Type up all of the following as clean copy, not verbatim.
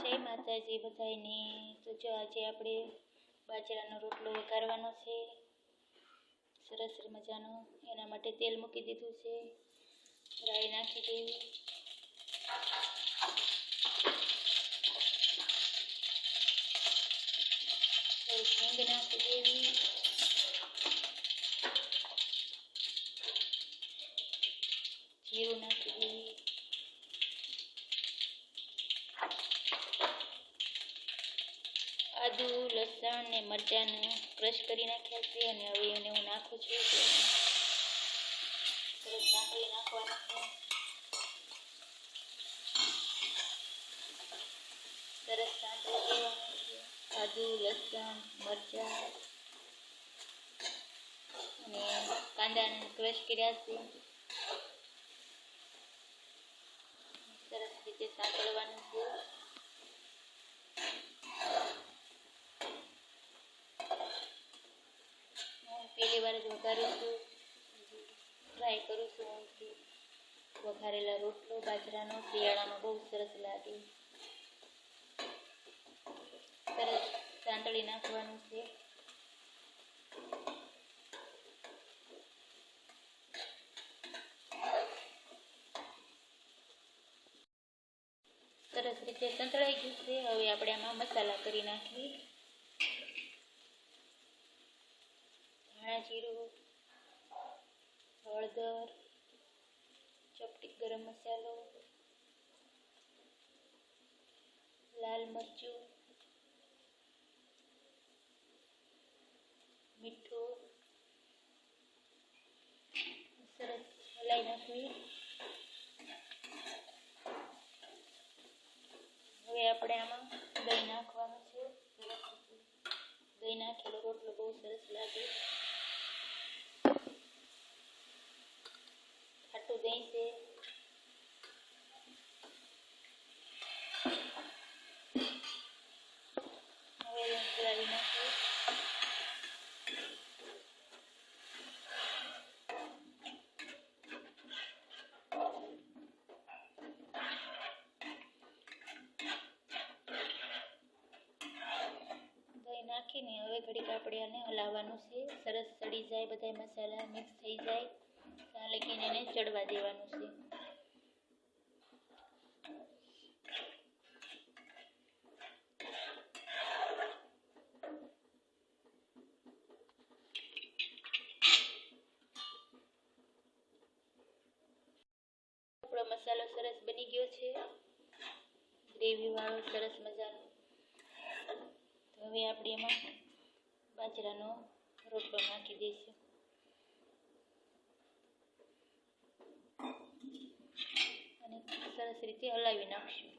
જય માતાજી બધાને। તો જો આજે આપણે બાજરાનો રોટલો વઘારવાનો છે સરસ મજાનો। એના માટે તેલ મૂકી દીધું છે, રાઈ નાખી દેવી, હિંગ નાખી દેવી, જીરું નાખી દેવી, આદુ લસણ ને મરચાંને ક્રશ કરી નાખ્યા છે અને હવે એને હું નાખું છું। સરસ સાંકળી નાખવાનું છે, સરસ સાંકળી દેવાનું છે। આદુ લસણ મરચાં અને કાંદાને ક્રશ કર્યા છે, સરસ રીતે સાંકળવાનું છે। પહેલી વાર જ વઘારું છું, ટ્રાય કરું છું હું વઘારેલા રોટલો બાજરાનો શિયાળામાં બહુ સરસ લાગે। સરસ સાંતળી નાખવાનું છે, સરસ રીતે સંતળાઈ ગયું છે। હવે આપણે આમાં મસાલા કરી નાખીએ, ધાણા જીરું, હળદર, ચપટી ગરમ મસાલો, લાલ મરચું, મીઠું, સરસ હલાઈ નાખવી। હવે આપણે આમાં દહીં નાખવાનું છે, દહીં નાખેલો રોટલો બહુ સરસ લાગે। ખાટું દહીં છે, હવે હલાવી નાખીએ, નાખીને હવે ઘડીક આપણે આને હલાવવાનું છે, સરસ ચડી જાય, બધા મસાલા મિક્સ થઈ જાય ત્યાં લગીને એને ચડવા દેવાનું છે। આપણો મસાલો સરસ બની ગયો છે, ગ્રેવી વાળો સરસ મજાનો। હવે આપણે એમાં બાજરાનો રોટલો નાખી દઈશું અને સરસ રીતે હલાવી નાખશું।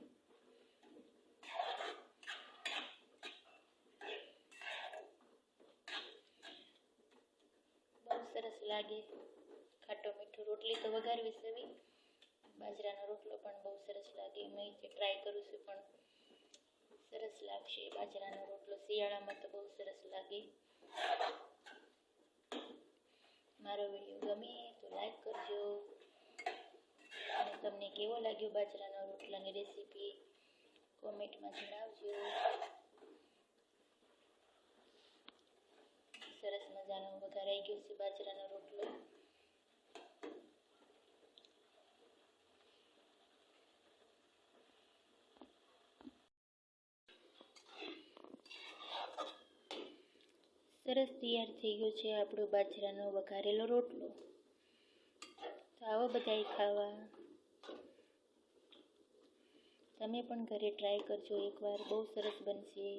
બહુ સરસ લાગે, ખાટો મીઠું રોટલી તો વઘારવી છે, બાજરાનો રોટલો પણ બહુ સરસ લાગે। હું ટ્રાય કરું છું પણ સરસ લાગશે બાજરાનો રોટલો, શિયાળામાં તો બહુ સરસ લાગે। મારો વિડીયો ગમે તો લાઈક કરજો અને તમને કેવો લાગ્યો બાજરાના રોટલાની રેસીપી કોમેન્ટમાં જણાવજો। સરસ મજાનો વઘારાઈ ગયો છે બાજરાનો રોટલો। સરસ તૈયાર થઈ ગયો છે આપણો બાજરાનો વઘારેલો રોટલો। તો આવો બધાય ખાવા, તમે પણ ઘરે ટ્રાય કરજો એકવાર, બહુ સરસ બનશે।